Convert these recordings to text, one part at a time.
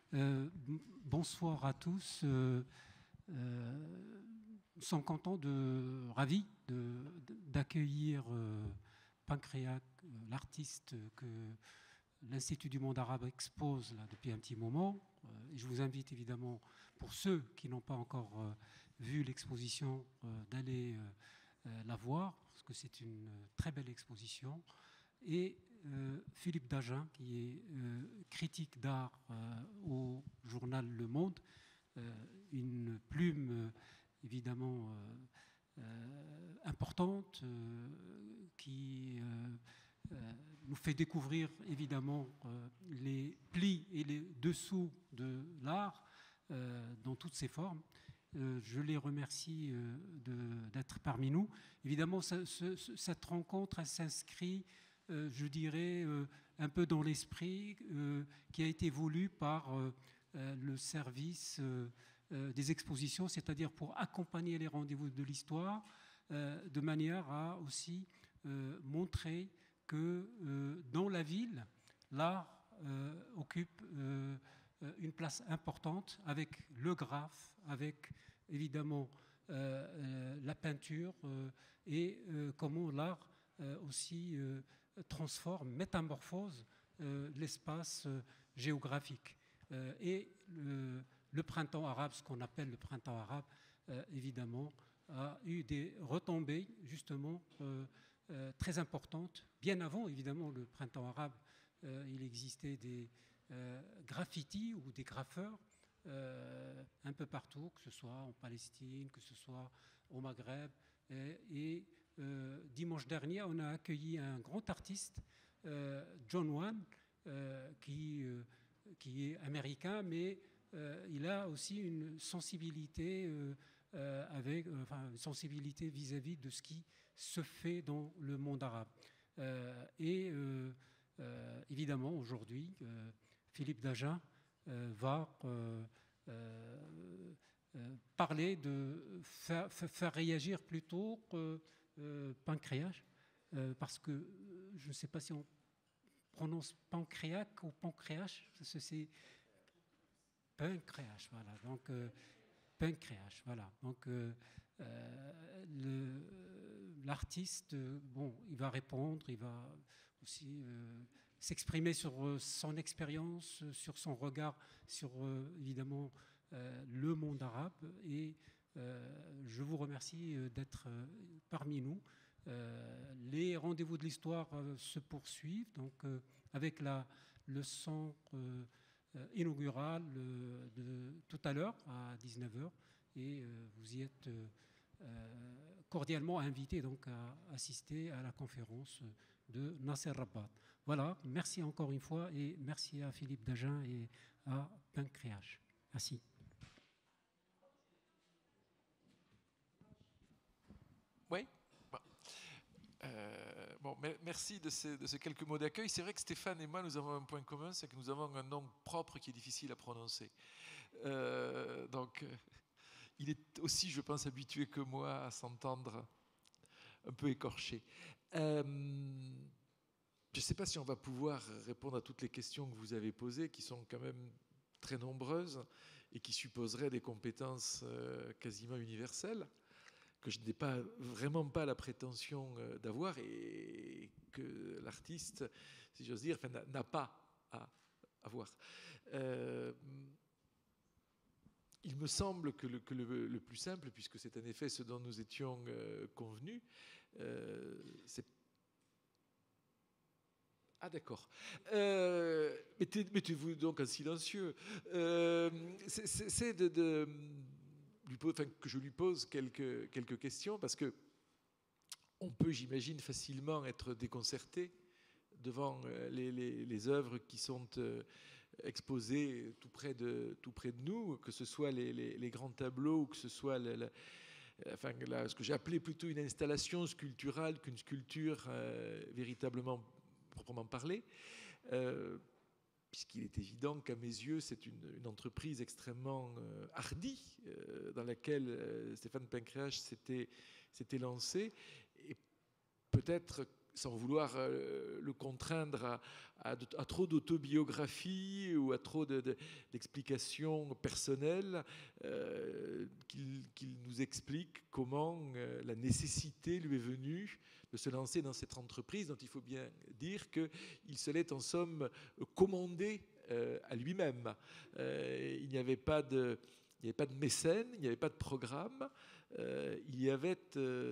Bonsoir à tous. Nous sommes contents, ravis d'accueillir Pancréac, l'artiste que l'Institut du monde arabe expose là, depuis un petit moment. Et je vous invite évidemment, pour ceux qui n'ont pas encore vu l'exposition, d'aller la voir, parce que c'est une très belle exposition. Et Philippe Dagen, qui est critique d'art au journal Le Monde, une plume évidemment importante qui nous fait découvrir évidemment les plis et les dessous de l'art dans toutes ses formes. Je les remercie d'être parmi nous. Évidemment, cette rencontre, elle s'inscrit, je dirais, un peu dans l'esprit qui a été voulu par le service des expositions, c'est-à-dire pour accompagner les rendez-vous de l'histoire, de manière à aussi montrer que dans la ville, l'art occupe une place importante avec le graphe, avec évidemment la peinture et comment l'art aussi transforme, métamorphose l'espace géographique. Et le printemps arabe, ce qu'on appelle le printemps arabe, évidemment, a eu des retombées justement très importantes. Bien avant, évidemment, le printemps arabe, il existait des graffitis ou des graffeurs un peu partout, que ce soit en Palestine, que ce soit au Maghreb. Et dimanche dernier, on a accueilli un grand artiste, John Wan, qui est américain, mais il a aussi une sensibilité une sensibilité vis-à-vis de ce qui se fait dans le monde arabe. Évidemment, aujourd'hui, Philippe Dagen va parler de faire réagir plutôt Pancréas, parce que je ne sais pas si on prononce Pancréac ou Pancréas, c'est Pancréas, voilà. Donc Pancréas, voilà. Donc l'artiste, bon, il va répondre, il va aussi s'exprimer sur son expérience, sur son regard, sur évidemment le monde arabe. Et je vous remercie d'être parmi nous. Les rendez-vous de l'histoire se poursuivent, donc avec la leçon inaugurale de tout à l'heure à 19h, et vous y êtes cordialement invité donc à assister à la conférence de Nasser Rabat. Voilà, merci encore une fois et merci à Philippe Dagen et à Pancréas. Merci. Oui. Merci de ces quelques mots d'accueil. C'est vrai que Stéphane et moi, nous avons un point commun, c'est que nous avons un nom propre qui est difficile à prononcer. Il est aussi, je pense, habitué que moi à s'entendre un peu écorché. Je ne sais pas si on va pouvoir répondre à toutes les questions que vous avez posées, qui sont quand même très nombreuses et qui supposeraient des compétences quasiment universelles, que je n'ai vraiment pas la prétention d'avoir et que l'artiste, si j'ose dire, n'a pas à avoir. Il me semble que le plus simple, puisque c'est en effet ce dont nous étions convenus, c'est... Ah d'accord. Mettez-vous donc en silencieux. C'est que je lui pose quelques questions, parce que on peut, j'imagine, facilement être déconcerté devant les œuvres qui sont exposées tout près de nous, que ce soit les grands tableaux ou que ce soit ce que j'ai appelé plutôt une installation sculpturale qu'une sculpture véritablement proprement parlée. Puisqu'il est évident qu'à mes yeux, c'est une entreprise extrêmement hardie dans laquelle Stéphane Pancréas s'était lancé. Et peut-être sans vouloir le contraindre à trop d'autobiographie ou à trop d'explications personnelles, qu'il nous explique comment la nécessité lui est venue de se lancer dans cette entreprise dont il faut bien dire qu'il se l'est en somme commandé à lui-même. Il n'y avait pas de mécène, il n'y avait pas de programme. Il y avait,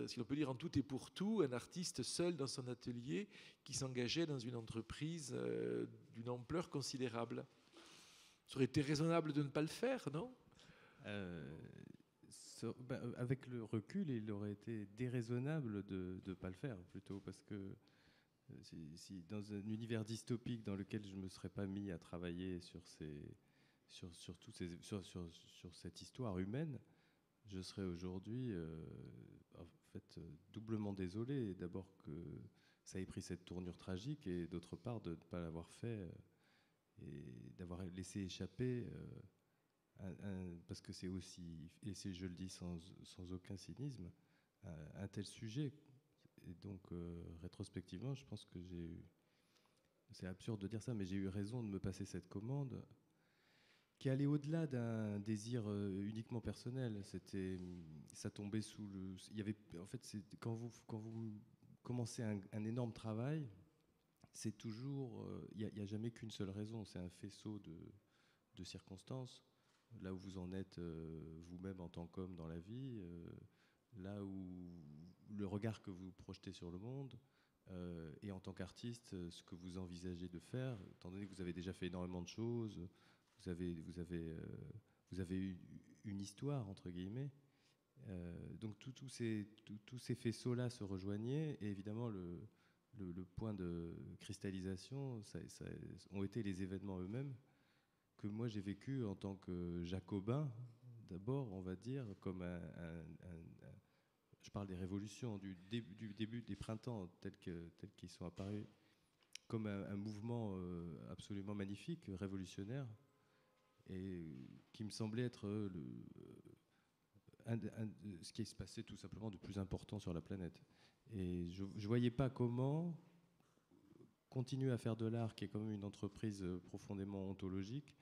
si l'on peut dire en tout et pour tout, un artiste seul dans son atelier qui s'engageait dans une entreprise d'une ampleur considérable. Ça aurait été raisonnable de ne pas le faire, non ? Avec le recul, il aurait été déraisonnable de ne pas le faire, plutôt, parce que si dans un univers dystopique dans lequel je ne me serais pas mis à travailler sur cette histoire humaine, je serais aujourd'hui en fait doublement désolé. D'abord que ça ait pris cette tournure tragique, et d'autre part de ne pas l'avoir fait et d'avoir laissé échapper parce que c'est aussi, et je le dis sans aucun cynisme, un tel sujet. Et donc rétrospectivement, je pense que c'est absurde de dire ça, mais j'ai eu raison de me passer cette commande qui allait au-delà d'un désir uniquement personnel. Ça tombait sous le. Il y avait, en fait, quand vous commencez un énorme travail, c'est toujours. Il n'y a jamais qu'une seule raison. C'est un faisceau de circonstances. Là où vous en êtes vous-même en tant qu'homme dans la vie, là où le regard que vous projetez sur le monde, et en tant qu'artiste, ce que vous envisagez de faire, étant donné que vous avez déjà fait énormément de choses. Vous avez eu une histoire, entre guillemets. Donc tous ces faisceaux-là se rejoignaient, et évidemment le point de cristallisation ça ont été les événements eux-mêmes que moi j'ai vécu en tant que jacobin, d'abord, on va dire, comme je parle des révolutions, du début des printemps tels qu'ils sont apparus, comme un mouvement absolument magnifique, révolutionnaire, et qui me semblait être ce qui se passait tout simplement de plus important sur la planète. Et je ne voyais pas comment continuer à faire de l'art, qui est quand même une entreprise profondément ontologique,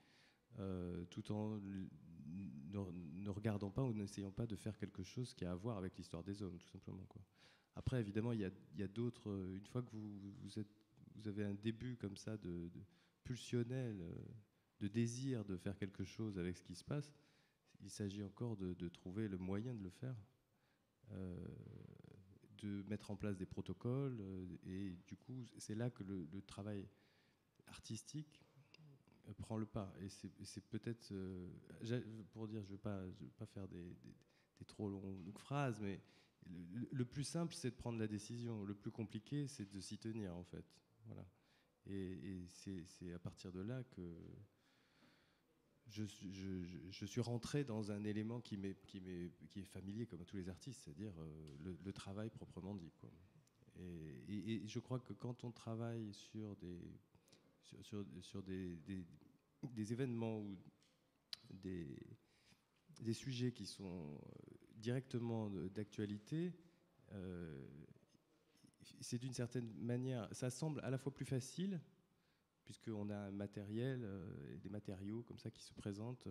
tout en ne regardant pas ou n'essayant pas de faire quelque chose qui a à voir avec l'histoire des hommes, tout simplement, quoi. Après, évidemment, il y a d'autres... Une fois que vous avez un début comme ça de pulsionnel, de désir de faire quelque chose avec ce qui se passe, il s'agit encore de trouver le moyen de le faire, de mettre en place des protocoles, et du coup, c'est là que le travail artistique prend le pas. Et c'est peut-être, pour dire, je ne vais pas faire des trop longues phrases, mais le plus simple, c'est de prendre la décision. Le plus compliqué, c'est de s'y tenir, en fait. Voilà. Et c'est à partir de là que je suis rentré dans un élément qui est familier, comme à tous les artistes, c'est-à-dire le travail proprement dit, quoi. Et je crois que quand on travaille sur des événements ou des sujets qui sont directement d'actualité, c'est d'une certaine manière, ça semble à la fois plus facile, puisqu'on a un matériel et des matériaux comme ça qui se présentent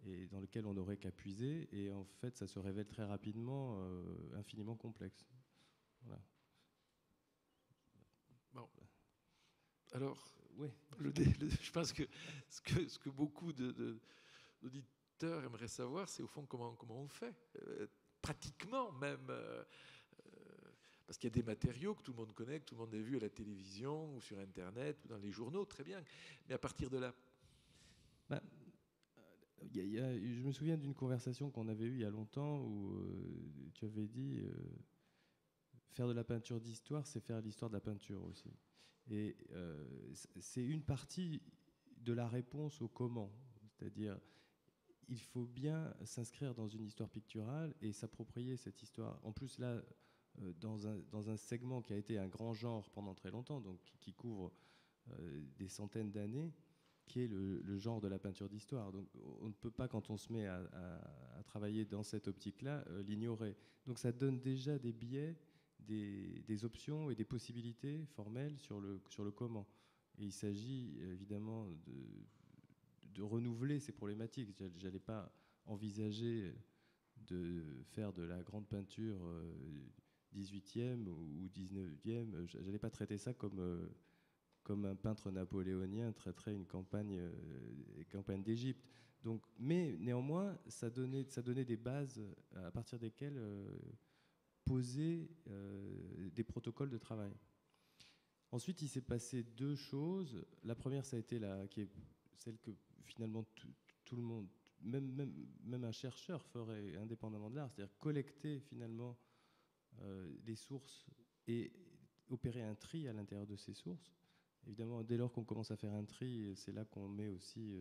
et dans lesquels on n'aurait qu'à puiser, et en fait ça se révèle très rapidement infiniment complexe. Voilà. Bon. Alors, oui. Je pense que ce que beaucoup d'auditeurs aimeraient savoir, c'est au fond comment on fait, pratiquement même, parce qu'il y a des matériaux que tout le monde connaît, que tout le monde a vu à la télévision ou sur Internet ou dans les journaux, très bien. Mais à partir de là... je me souviens d'une conversation qu'on avait eue il y a longtemps où tu avais dit faire de la peinture d'histoire, c'est faire l'histoire de la peinture aussi. Et c'est une partie de la réponse au comment. C'est-à-dire, il faut bien s'inscrire dans une histoire picturale et s'approprier cette histoire. En plus, là, dans un segment qui a été un grand genre pendant très longtemps, donc qui couvre des centaines d'années, qui est le genre de la peinture d'histoire. Donc on ne peut pas, quand on se met à travailler dans cette optique-là, l'ignorer. Donc ça donne déjà des biais des options et des possibilités formelles sur le comment. Et il s'agit évidemment de renouveler ces problématiques. Je n'allais pas envisager de faire de la grande peinture 18e ou 19e. Je n'allais pas traiter ça comme un peintre napoléonien traiterait une campagne d'Égypte. Donc, mais néanmoins, ça donnait des bases à partir desquelles poser des protocoles de travail. Ensuite, il s'est passé deux choses. La première, ça a été qui est celle que finalement tout le monde, même un chercheur ferait indépendamment de l'art, c'est-à-dire collecter finalement les sources et opérer un tri à l'intérieur de ces sources. Évidemment, dès lors qu'on commence à faire un tri, c'est là qu'on met aussi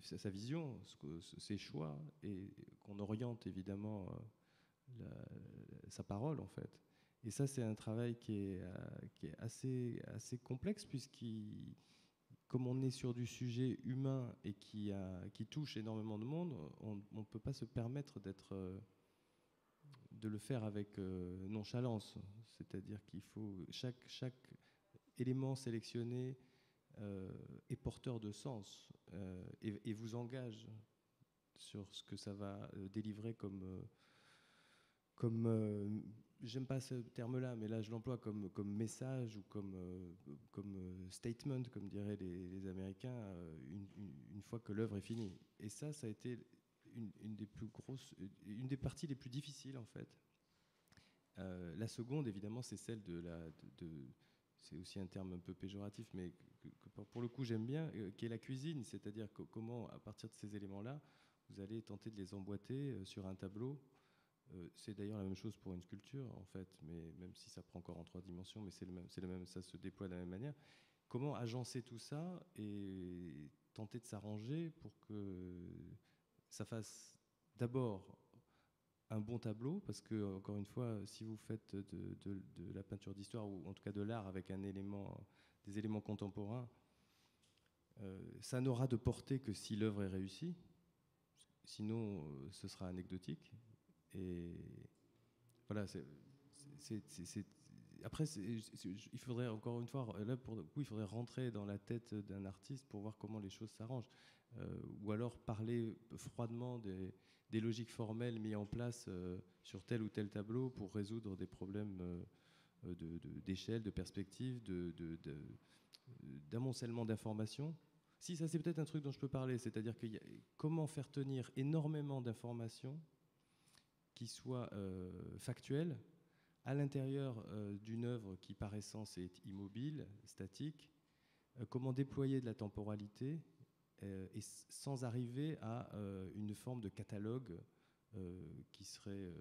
sa vision, ses choix, et qu'on oriente évidemment sa parole en fait. Et ça, c'est un travail qui est assez complexe, comme on est sur du sujet humain et qui touche énormément de monde, on ne peut pas se permettre de le faire avec nonchalance. C'est-à-dire qu'il faut chaque élément sélectionné est porteur de sens et vous engage sur ce que ça va délivrer comme j'aime pas ce terme-là, mais là je l'emploie comme message ou comme statement, comme diraient les Américains, une fois que l'œuvre est finie. Et ça a été une des parties les plus difficiles en fait. La seconde, évidemment, c'est celle c'est aussi un terme un peu péjoratif, mais que pour le coup j'aime bien, qui est la cuisine, c'est-à-dire comment, à partir de ces éléments-là, vous allez tenter de les emboîter sur un tableau. C'est d'ailleurs la même chose pour une sculpture, en fait, mais même si ça prend encore en 3 dimensions, mais c'est le même, ça se déploie de la même manière. Comment agencer tout ça et tenter de s'arranger pour que ça fasse d'abord un bon tableau, parce que, encore une fois, si vous faites de la peinture d'histoire, ou en tout cas de l'art avec des éléments contemporains, ça n'aura de portée que si l'œuvre est réussie, sinon ce sera anecdotique. Et voilà, après, il faudrait, encore une fois, là, pour le coup, il faudrait rentrer dans la tête d'un artiste pour voir comment les choses s'arrangent. Ou alors parler froidement des logiques formelles mises en place sur tel ou tel tableau pour résoudre des problèmes d'échelle, de perspective, d'amoncellement d'informations. Si, ça c'est peut-être un truc dont je peux parler, c'est-à-dire comment faire tenir énormément d'informations qui soient factuelles à l'intérieur d'une œuvre qui par essence est immobile, statique, comment déployer de la temporalité et sans arriver à une forme de catalogue qui serait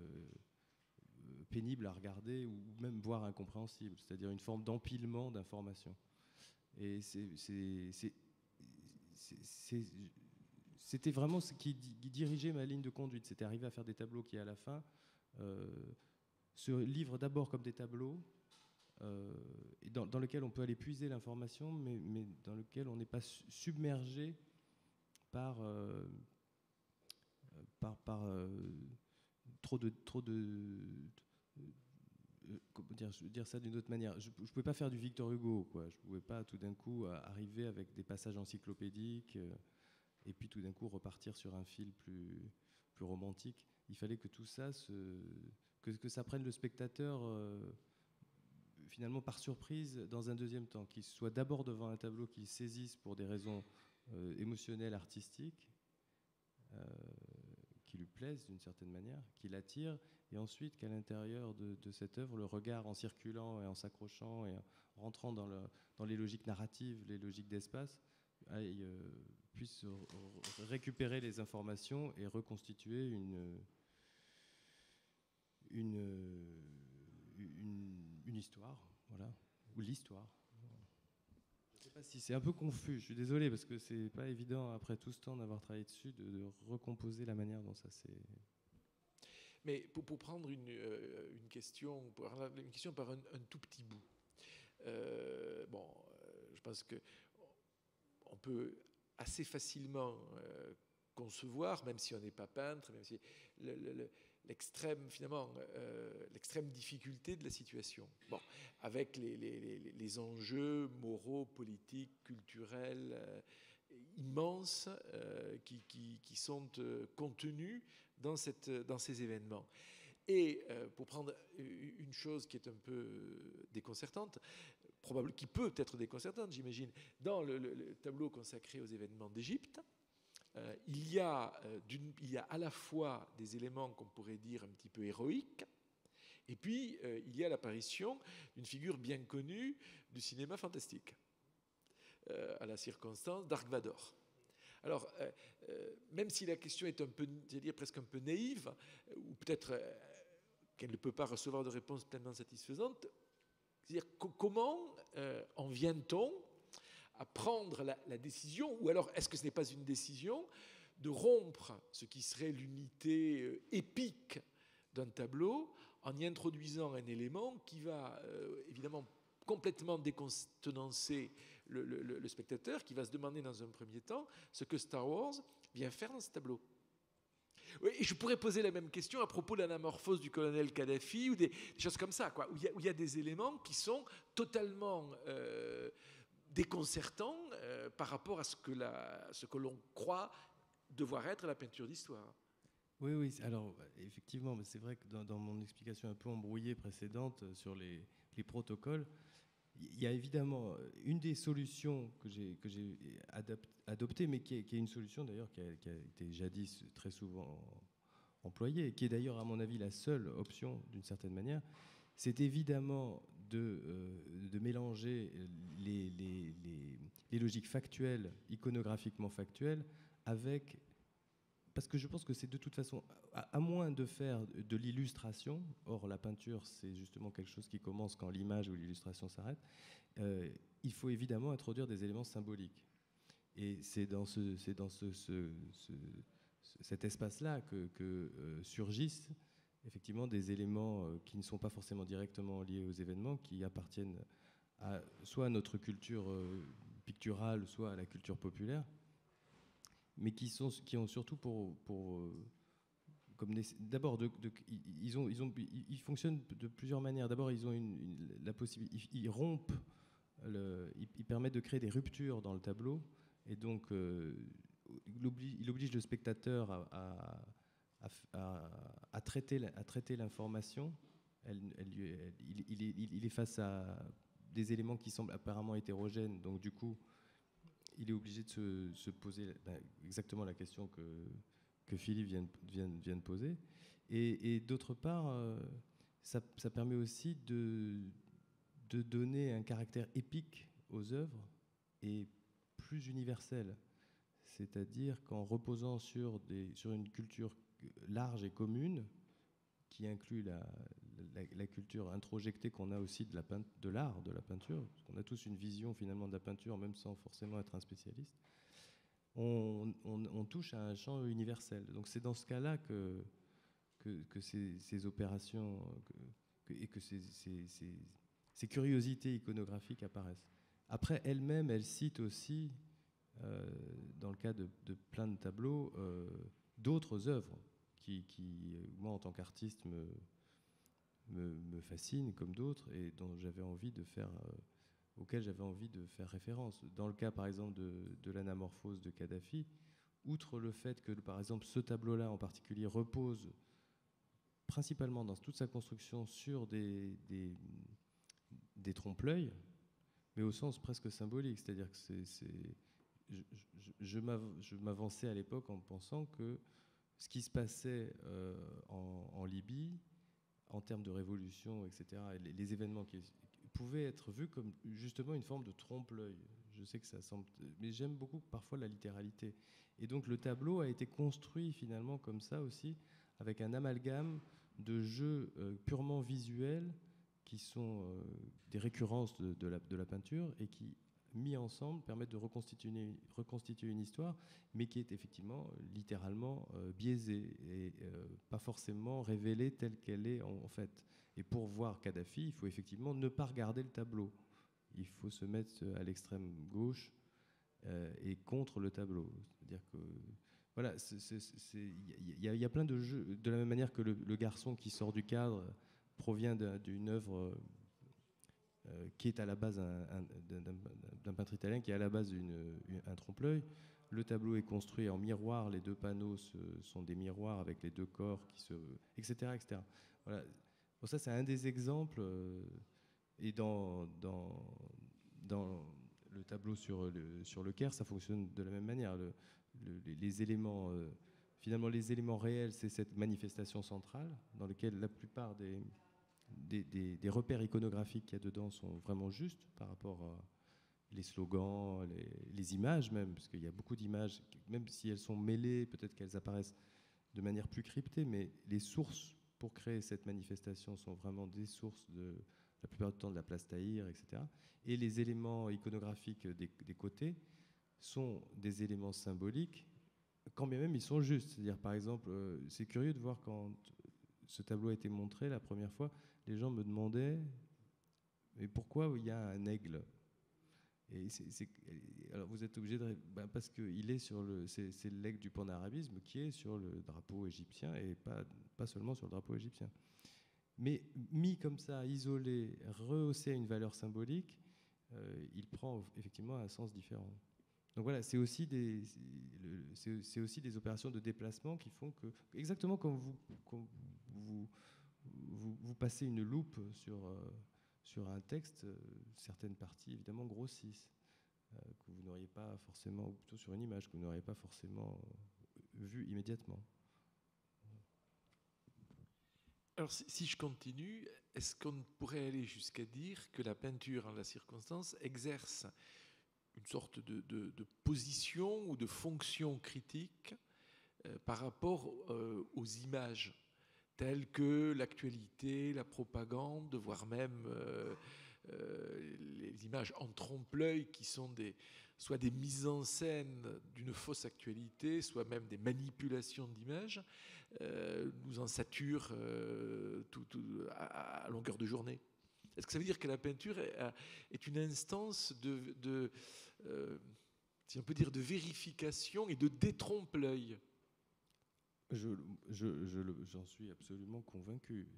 pénible à regarder ou même voire incompréhensible, c'est-à-dire une forme d'empilement d'informations. Et c'était vraiment ce qui dirigeait ma ligne de conduite. C'était arriver à faire des tableaux qui, à la fin, se livrent d'abord comme des tableaux et dans lesquels on peut aller puiser l'information, mais dans lesquels on n'est pas submergé par trop de comment dire ça d'une autre manière. Je ne pouvais pas faire du Victor Hugo, quoi. Je ne pouvais pas tout d'un coup arriver avec des passages encyclopédiques et puis tout d'un coup repartir sur un fil plus romantique. Il fallait que tout ça, que ça prenne le spectateur finalement par surprise dans un deuxième temps, qu'il soit d'abord devant un tableau qu'il saisisse pour des raisons émotionnelles, artistiques, qui lui plaisent d'une certaine manière, qui l'attire, et ensuite qu'à l'intérieur de cette œuvre, le regard en circulant et en s'accrochant et en rentrant dans les logiques narratives, les logiques d'espace, puisse récupérer les informations et reconstituer une histoire, voilà, ou l'histoire. Je ne sais pas si c'est un peu confus, je suis désolé, parce que c'est pas évident, après tout ce temps d'avoir travaillé dessus, de recomposer la manière dont ça s'est... Mais pour prendre une question, par un tout petit bout, je pense qu'on peut assez facilement concevoir, même si on n'est pas peintre, même si l'extrême difficulté de la situation. Bon, avec les enjeux moraux, politiques, culturels immenses qui sont contenus dans ces événements. Et pour prendre une chose qui est un peu déconcertante, qui peut être déconcertante, j'imagine, dans le tableau consacré aux événements d'Égypte, il y a à la fois des éléments qu'on pourrait dire un petit peu héroïques, et puis il y a l'apparition d'une figure bien connue du cinéma fantastique, à la circonstance Dark Vador. Alors, même si la question est presque un peu naïve, ou peut-être qu'elle ne peut pas recevoir de réponse pleinement satisfaisante, c'est-à-dire comment en vient-on à prendre la décision, ou alors est-ce que ce n'est pas une décision, de rompre ce qui serait l'unité épique d'un tableau en y introduisant un élément qui va évidemment complètement décontenancer le spectateur, qui va se demander dans un premier temps ce que Star Wars vient faire dans ce tableau. Oui, et je pourrais poser la même question à propos de l'anamorphose du colonel Kadhafi ou des choses comme ça, quoi, où il y a des éléments qui sont totalement déconcertant par rapport à ce que l'on croit devoir être la peinture d'histoire. Oui, alors effectivement, c'est vrai que dans mon explication un peu embrouillée précédente sur les protocoles, il y a évidemment une des solutions que j'ai adoptées, mais qui est une solution d'ailleurs qui a été jadis très souvent employée, et qui est d'ailleurs à mon avis la seule option d'une certaine manière, c'est évidemment de mélanger les logiques factuelles, iconographiquement factuelles, avec... Parce que je pense que c'est de toute façon, à moins de faire de l'illustration, or la peinture c'est justement quelque chose qui commence quand l'image ou l'illustration s'arrête, il faut évidemment introduire des éléments symboliques. Et c'est dans cet espace-là que surgissent effectivement des éléments qui ne sont pas forcément directement liés aux événements, qui appartiennent soit à notre culture picturale, soit à la culture populaire, mais qui ont surtout d'abord, ils fonctionnent de plusieurs manières. D'abord, ils ont la possibilité, ils rompent, ils permettent de créer des ruptures dans le tableau, et donc il oblige le spectateur à traiter l'information. Il est face à des éléments qui semblent apparemment hétérogènes, donc du coup, il est obligé de se poser exactement la question que Philippe vient de poser. Et d'autre part, ça permet aussi de donner un caractère épique aux œuvres et plus universel. C'est-à-dire qu'en reposant sur une culture large et commune, qui inclut la culture introjectée qu'on a aussi de l'art, de la peinture, parce qu'on a tous une vision finalement de la peinture, même sans forcément être un spécialiste, on touche à un champ universel. Donc c'est dans ce cas-là que ces opérations et que ces curiosités iconographiques apparaissent. Après, elles citent aussi, dans le cas de plein de tableaux, d'autres œuvres qui, moi, en tant qu'artiste, me fascinent comme d'autres, et dont j'avais envie de faire, auxquelles j'avais envie de faire référence. Dans le cas, par exemple, de l'anamorphose de Kadhafi, outre le fait que, par exemple, ce tableau-là en particulier repose principalement dans toute sa construction sur des trompe-l'œil, mais au sens presque symbolique, c'est-à-dire que je m'avançais à l'époque en pensant que ce qui se passait en Libye, en termes de révolution, etc., les événements qui pouvaient être vus comme justement une forme de trompe-l'œil. Je sais que ça semble... Mais j'aime beaucoup parfois la littéralité. Et donc le tableau a été construit finalement comme ça aussi, avec un amalgame de jeux purement visuels qui sont des récurrences de la peinture et qui, mis ensemble, permettent de reconstituer une histoire, mais qui est effectivement littéralement biaisée et pas forcément révélée telle qu'elle est en fait. Et pour voir Kadhafi, il faut effectivement ne pas regarder le tableau. Il faut se mettre à l'extrême gauche et contre le tableau. C'est-à-dire que voilà, il y a plein de jeux, de la même manière que le garçon qui sort du cadre provient d'une œuvre qui est à la base d'un peintre italien, qui est à la base un trompe-l'œil. Le tableau est construit en miroir, les deux panneaux sont des miroirs avec les deux corps, etc., etc. Voilà. Bon, ça, c'est un des exemples. Et dans le tableau sur le Caire, ça fonctionne de la même manière. Les éléments, finalement, les éléments réels, c'est cette manifestation centrale dans laquelle la plupart des repères iconographiques qu'il y a dedans sont vraiment justes par rapport à les slogans, les images même, parce qu'il y a beaucoup d'images, même si elles sont mêlées, peut-être qu'elles apparaissent de manière plus cryptée, mais les sources pour créer cette manifestation sont vraiment des sources la plupart du temps de la place Tahir, etc. Et les éléments iconographiques des côtés sont des éléments symboliques, quand bien même ils sont justes. C'est-à-dire, par exemple, c'est curieux de voir quand ce tableau a été montré la première fois, les gens me demandaient mais pourquoi il y a un aigle. Et alors vous êtes obligé de... parce que c'est l'aigle du panarabisme qui est sur le drapeau égyptien et pas seulement sur le drapeau égyptien. Mais mis comme ça, isolé, rehaussé à une valeur symbolique, il prend effectivement un sens différent. Donc voilà, c'est aussi des opérations de déplacement qui font que, exactement comme vous passez une loupe sur un texte, certaines parties évidemment grossissent, que vous n'auriez pas forcément, ou plutôt sur une image, que vous n'auriez pas forcément vue immédiatement. Alors si je continue, est-ce qu'on pourrait aller jusqu'à dire que la peinture en la circonstance exerce une sorte de position ou de fonction critique par rapport aux images telles que l'actualité, la propagande, voire même les images en trompe-l'œil qui sont soit des mises en scène d'une fausse actualité, soit même des manipulations d'images, nous en saturent à longueur de journée. Est-ce que ça veut dire que la peinture est une instance si on peut dire, de vérification et de détrompe-l'œil? J'en suis absolument convaincu.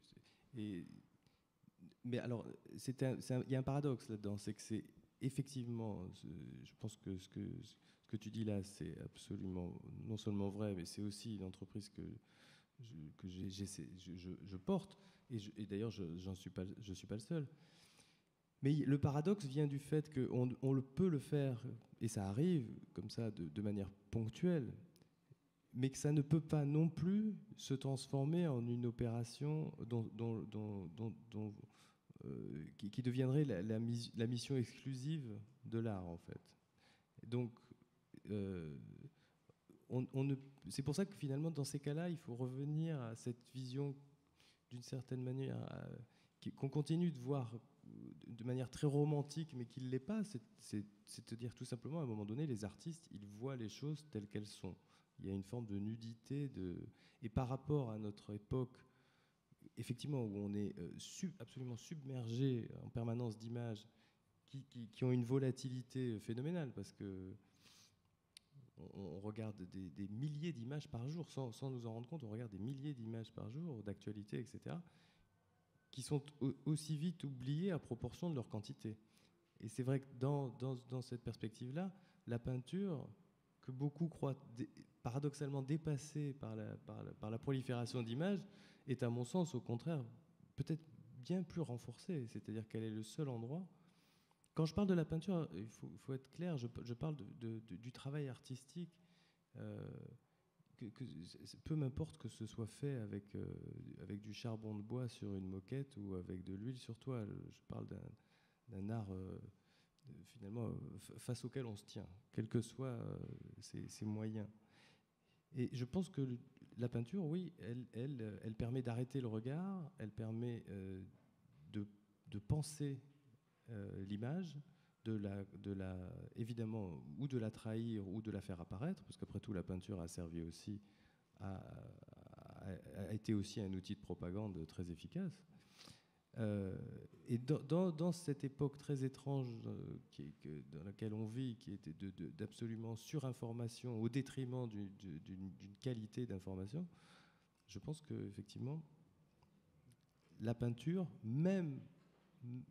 Mais alors, il y a un paradoxe là-dedans, c'est que c'est effectivement, je pense que ce que tu dis là, c'est absolument non seulement vrai, mais c'est aussi une entreprise que je porte, et d'ailleurs je suis pas le seul. Mais le paradoxe vient du fait qu'on peut le faire, et ça arrive comme ça de manière ponctuelle, mais que ça ne peut pas non plus se transformer en une opération qui deviendrait la mission exclusive de l'art, en fait. Donc, c'est pour ça que finalement, dans ces cas-là, il faut revenir à cette vision, d'une certaine manière, qu'on continue de voir de manière très romantique, mais qui ne l'est pas. C'est-à-dire tout simplement, à un moment donné, les artistes, ils voient les choses telles qu'elles sont. Il y a une forme de nudité. Et par rapport à notre époque, effectivement, où on est absolument submergé en permanence d'images qui ont une volatilité phénoménale, parce que on regarde des milliers d'images par jour, sans nous en rendre compte, on regarde des milliers d'images par jour, d'actualité, etc., qui sont aussi vite oubliées à proportion de leur quantité. Et c'est vrai que dans cette perspective-là, la peinture, que beaucoup croient paradoxalement dépassée par la prolifération d'images, est à mon sens au contraire peut-être bien plus renforcée. C'est-à-dire qu'elle est le seul endroit. Quand je parle de la peinture, il faut être clair, je parle du travail artistique. Peu m'importe que ce soit fait avec du charbon de bois sur une moquette ou avec de l'huile sur toile. Je parle d'un art finalement face auquel on se tient, quels que soient ses moyens. Et je pense que la peinture, oui, elle permet d'arrêter le regard, elle permet de penser l'image, évidemment, ou de la trahir ou de la faire apparaître, parce qu'après tout, la peinture a servi aussi a été aussi un outil de propagande très efficace. Et dans cette époque très étrange dans laquelle on vit, qui était d'absolument surinformation au détriment d'une qualité d'information, je pense qu'effectivement, la peinture, même,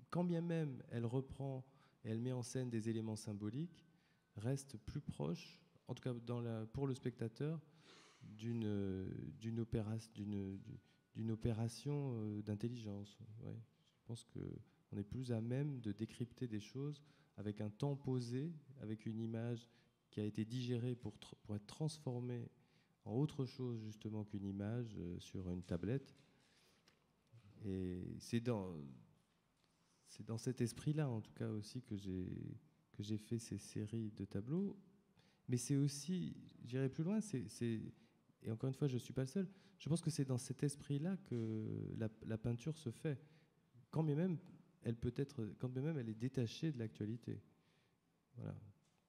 quand bien même elle reprend et elle met en scène des éléments symboliques, reste plus proche, en tout cas pour le spectateur, d'une opération d'intelligence. Ouais. Je pense qu'on est plus à même de décrypter des choses avec un temps posé, avec une image qui a été digérée pour être transformée en autre chose justement qu'une image sur une tablette. Et c'est dans cet esprit-là, en tout cas aussi, que j'ai fait ces séries de tableaux. Mais c'est aussi, j'irai plus loin, et encore une fois, je ne suis pas le seul, je pense que c'est dans cet esprit-là que la peinture se fait, quand bien même elle est détachée de l'actualité. Voilà.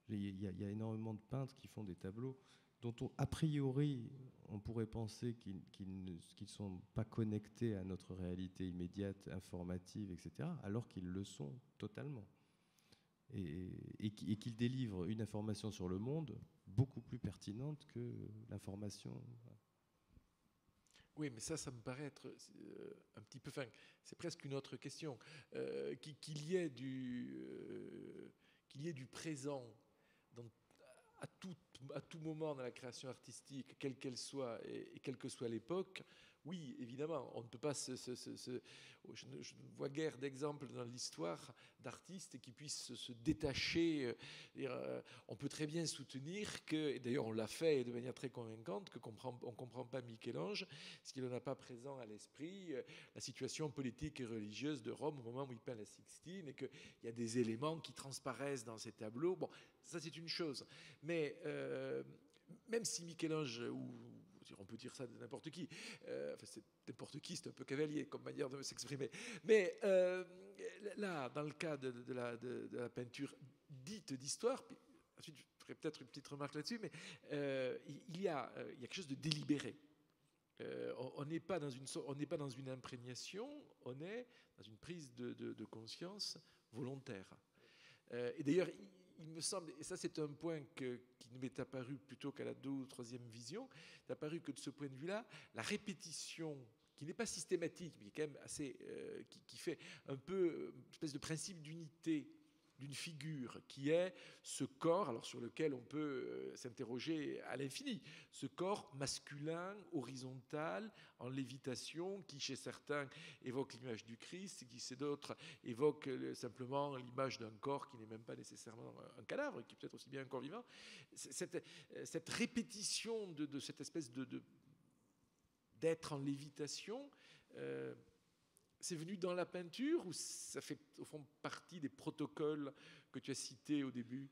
Il y a énormément de peintres qui font des tableaux dont a priori on pourrait penser qu'ils ne sont pas connectés à notre réalité immédiate, informative, etc., alors qu'ils le sont totalement. Et qu'ils délivrent une information sur le monde beaucoup plus pertinente que l'information. Oui, mais ça me paraît être un petit peu... Enfin, c'est presque une autre question. Qu'il y ait du présent à tout moment dans la création artistique, quelle qu'elle soit et quelle que soit l'époque, oui, évidemment, on ne peut pas je ne vois guère d'exemples dans l'histoire d'artistes qui puissent se détacher. On peut très bien soutenir que, et d'ailleurs on l'a fait de manière très convaincante, qu'on ne comprend pas Michel-Ange, ce qu'il n'a pas présent à l'esprit, la situation politique et religieuse de Rome au moment où il peint la Sixtine, et qu'il y a des éléments qui transparaissent dans ces tableaux. Bon, ça c'est une chose. Mais même si Michel-Ange, ou on peut dire ça de n'importe qui, enfin c'est n'importe qui, c'est un peu cavalier comme manière de s'exprimer, mais là, dans le cas de la peinture dite d'histoire, puis ensuite je ferai peut-être une petite remarque là-dessus, mais il y a quelque chose de délibéré. On n'est pas dans une imprégnation, on est dans une prise de conscience volontaire. Et d'ailleurs, il me semble, et ça c'est un point qui m'est apparu plutôt qu'à la 2e ou 3e vision, il est apparu que de ce point de vue-là, la répétition, qui n'est pas systématique, mais qui est quand même assez, qui fait un peu une espèce de principe d'unité d'une figure, qui est ce corps, alors sur lequel on peut s'interroger à l'infini, ce corps masculin, horizontal, en lévitation, qui chez certains évoque l'image du Christ, qui chez d'autres évoque simplement l'image d'un corps qui n'est même pas nécessairement un cadavre, qui est peut-être aussi bien un corps vivant. Cette répétition de cette espèce d'être en lévitation, c'est venu dans la peinture ou ça fait au fond partie des protocoles que tu as cités au début?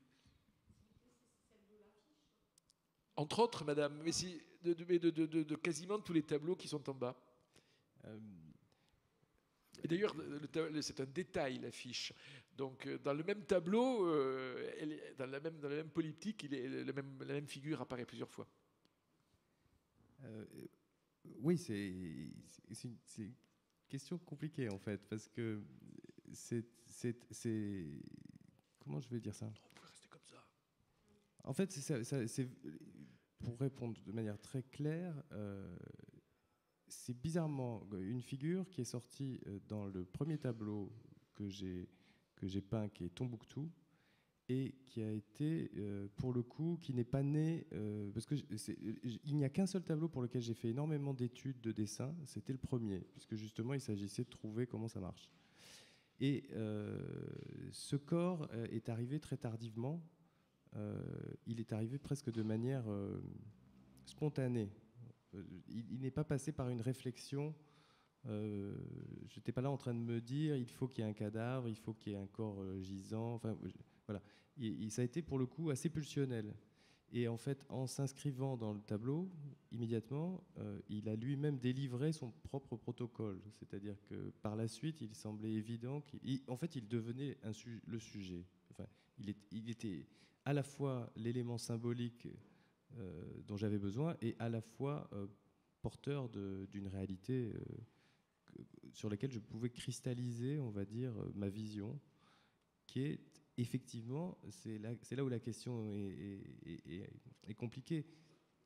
Entre autres, madame, mais si, de quasiment tous les tableaux qui sont en bas. Et d'ailleurs, c'est un détail, l'affiche. Donc, dans le même tableau, dans la même polyptyque, la même figure apparaît plusieurs fois. Oui, c'est une question compliquée en fait, parce que c'est comment je vais dire ça? On peut rester comme ça. En fait, c'est pour répondre de manière très claire, c'est bizarrement une figure qui est sortie dans le premier tableau que j'ai peint, qui est Tombouctou, et qui a été, pour le coup, qui n'est pas né, parce que il n'y a qu'un seul tableau pour lequel j'ai fait énormément d'études de dessin, c'était le premier, puisque justement il s'agissait de trouver comment ça marche. Et ce corps est arrivé très tardivement, il est arrivé presque de manière spontanée. Il n'est pas passé par une réflexion. Je n'étais pas là en train de me dire il faut qu'il y ait un cadavre, il faut qu'il y ait un corps gisant, enfin voilà. Ça a été pour le coup assez pulsionnel. Et en fait, en s'inscrivant dans le tableau, immédiatement, il a lui-même délivré son propre protocole. C'est-à-dire que par la suite, il semblait évident qu'il devenait le sujet. Enfin, il était à la fois l'élément symbolique dont j'avais besoin et à la fois porteur d'une réalité sur lesquels je pouvais cristalliser, on va dire, ma vision, qui est effectivement, c'est là où la question est compliquée.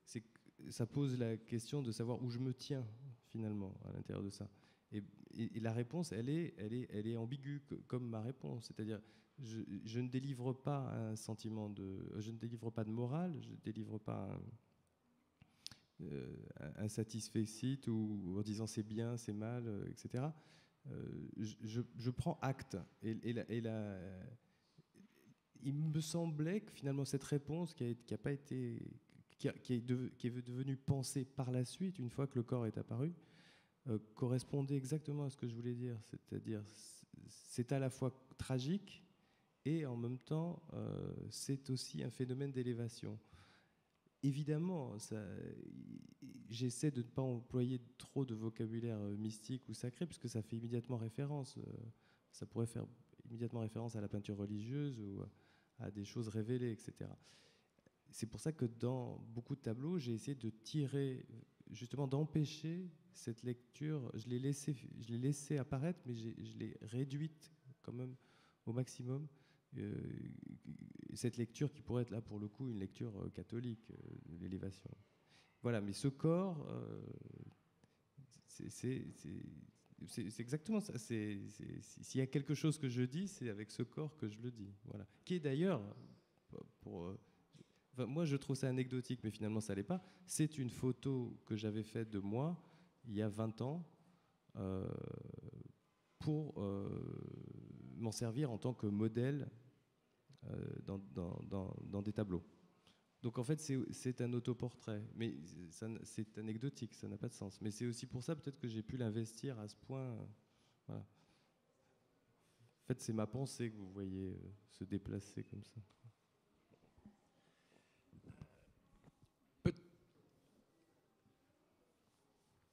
C'est que ça pose la question de savoir où je me tiens finalement à l'intérieur de ça. Et la réponse, elle est ambiguë, comme ma réponse. C'est-à-dire, je ne délivre pas un sentiment je ne délivre pas de morale, je ne délivre pas un satisfecit ou en disant c'est bien, c'est mal, etc. Je prends acte. Il me semblait que finalement cette réponse qui est devenue pensée par la suite, une fois que le corps est apparu, correspondait exactement à ce que je voulais dire. C'est-à-dire, c'est à la fois tragique et en même temps, c'est aussi un phénomène d'élévation. Évidemment, j'essaie de ne pas employer trop de vocabulaire mystique ou sacré, puisque ça fait immédiatement référence. Ça pourrait faire immédiatement référence à la peinture religieuse ou à des choses révélées, etc. C'est pour ça que dans beaucoup de tableaux, j'ai essayé de tirer, justement, d'empêcher cette lecture. Je l'ai laissé apparaître, mais je l'ai réduite quand même au maximum. Cette lecture qui pourrait être là pour le coup une lecture catholique de l'élévation. Voilà, mais ce corps, c'est exactement ça. S'il y a quelque chose que je dis, c'est avec ce corps que je le dis. Voilà. Qui est d'ailleurs, moi je trouve ça anecdotique, mais finalement ça l'est pas. C'est une photo que j'avais faite de moi il y a 20 ans pour m'en servir en tant que modèle dans des tableaux. Donc en fait, c'est un autoportrait, mais c'est anecdotique, ça n'a pas de sens. Mais c'est aussi pour ça peut-être que j'ai pu l'investir à ce point. Voilà. En fait, c'est ma pensée que vous voyez se déplacer comme ça.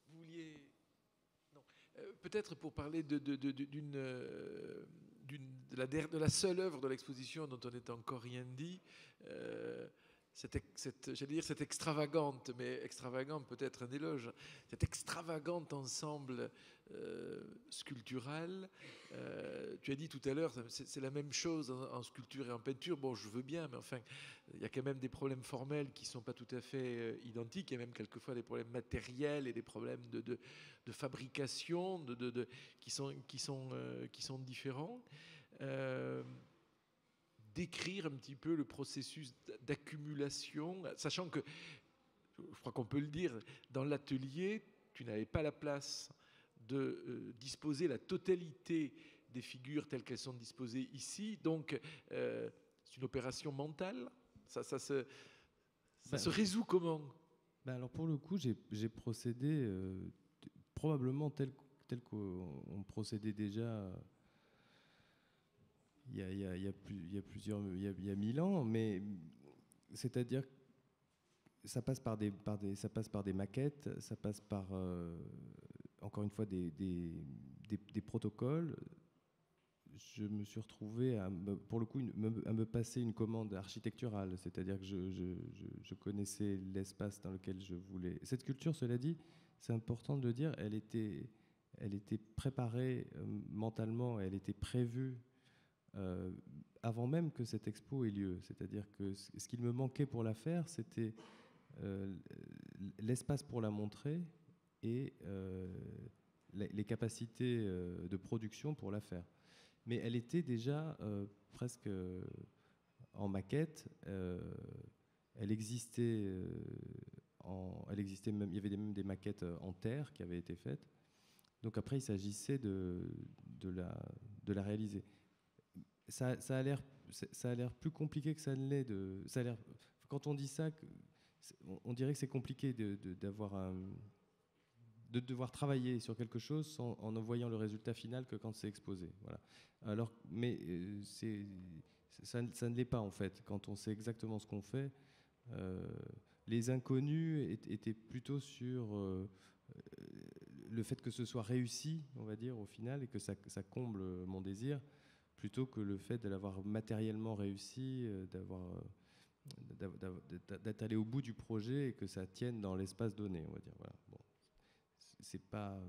Vous vouliez... Non. Peut-être pour parler de la seule œuvre de l'exposition dont on n'a encore rien dit, j'allais dire cette extravagante, mais extravagante peut-être un éloge, cet extravagant ensemble sculptural. Tu as dit tout à l'heure, c'est la même chose en sculpture et en peinture. Bon, je veux bien, mais enfin, il y a quand même des problèmes formels qui ne sont pas tout à fait identiques. Il y a même quelquefois des problèmes matériels et des problèmes de fabrication qui sont différents. Décrire un petit peu le processus d'accumulation, sachant que, je crois qu'on peut le dire, dans l'atelier, tu n'avais pas la place de disposer la totalité des figures telles qu'elles sont disposées ici. Donc, c'est une opération mentale. Ça se résout comment ? Alors pour le coup, j'ai procédé probablement tel qu'on procédait déjà il y a 1000 ans, mais c'est-à-dire ça passe par des maquettes, ça passe par encore une fois des protocoles. Je me suis retrouvé pour le coup à me passer une commande architecturale, c'est-à-dire que je connaissais l'espace dans lequel je voulais. Cette sculpture, cela dit, c'est important de le dire, elle était préparée mentalement, elle était prévue avant même que cette expo ait lieu. C'est-à-dire que ce qu'il me manquait pour la faire, c'était l'espace pour la montrer et les capacités de production pour la faire. Mais elle était déjà presque en maquette. Elle existait même. Il y avait même des maquettes en terre qui avaient été faites. Donc après, il s'agissait de la réaliser. Ça a l'air plus compliqué que ça ne l'est. Quand on dit ça, on dirait que c'est compliqué de devoir travailler sur quelque chose en ne voyant le résultat final que quand c'est exposé. Voilà. Alors, mais ça ne l'est pas en fait. Quand on sait exactement ce qu'on fait, les inconnus étaient plutôt sur le fait que ce soit réussi, on va dire, au final, et que ça comble mon désir, plutôt que le fait de l'avoir matériellement réussi, d'être allé au bout du projet et que ça tienne dans l'espace donné, on va dire. Voilà. Bon. C'est pas...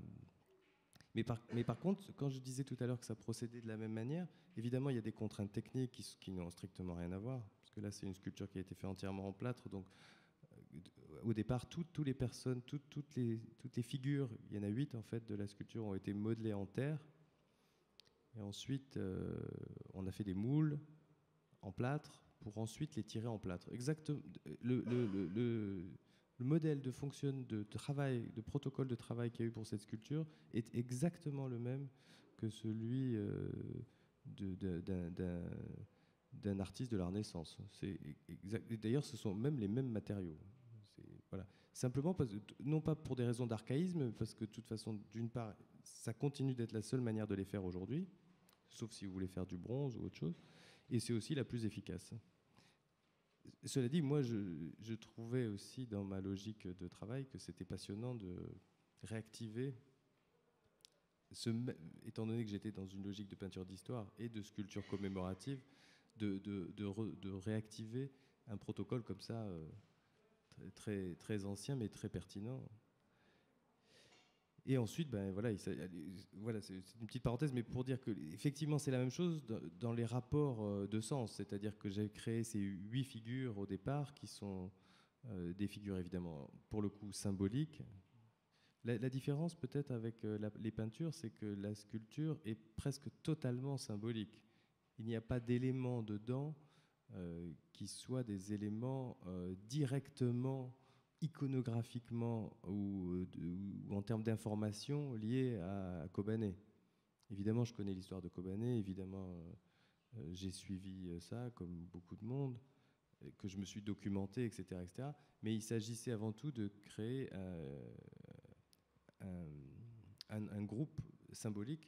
Mais par contre, quand je disais tout à l'heure que ça procédait de la même manière, évidemment, il y a des contraintes techniques qui n'ont strictement rien à voir, parce que là, c'est une sculpture qui a été faite entièrement en plâtre, donc au départ, toutes les personnes, toutes les figures, il y en a 8 en fait de la sculpture, ont été modelées en terre, et ensuite, on a fait des moules en plâtre, pour ensuite les tirer en plâtre. Exactement. Le modèle de travail, de protocole de travail qu'il y a eu pour cette sculpture est exactement le même que celui d'un artiste de la Renaissance. D'ailleurs, ce sont même les mêmes matériaux. Voilà. Simplement, non pas pour des raisons d'archaïsme, parce que de toute façon, d'une part, ça continue d'être la seule manière de les faire aujourd'hui, sauf si vous voulez faire du bronze ou autre chose, et c'est aussi la plus efficace. Cela dit, moi, je trouvais aussi dans ma logique de travail que c'était passionnant de réactiver, étant donné que j'étais dans une logique de peinture d'histoire et de sculpture commémorative, de réactiver un protocole comme ça, très, très ancien mais très pertinent. Et ensuite, ben voilà, c'est une petite parenthèse, mais pour dire que effectivement c'est la même chose dans les rapports de sens, c'est-à-dire que j'ai créé ces 8 figures au départ, qui sont des figures évidemment pour le coup symboliques. La différence peut-être avec les peintures, c'est que la sculpture est presque totalement symbolique. Il n'y a pas d'éléments dedans qui soient des éléments directement iconographiquement ou en termes d'information liées à Kobané. Évidemment, je connais l'histoire de Kobané, évidemment, j'ai suivi ça comme beaucoup de monde, que je me suis documenté, etc., etc. Mais il s'agissait avant tout de créer un groupe symbolique.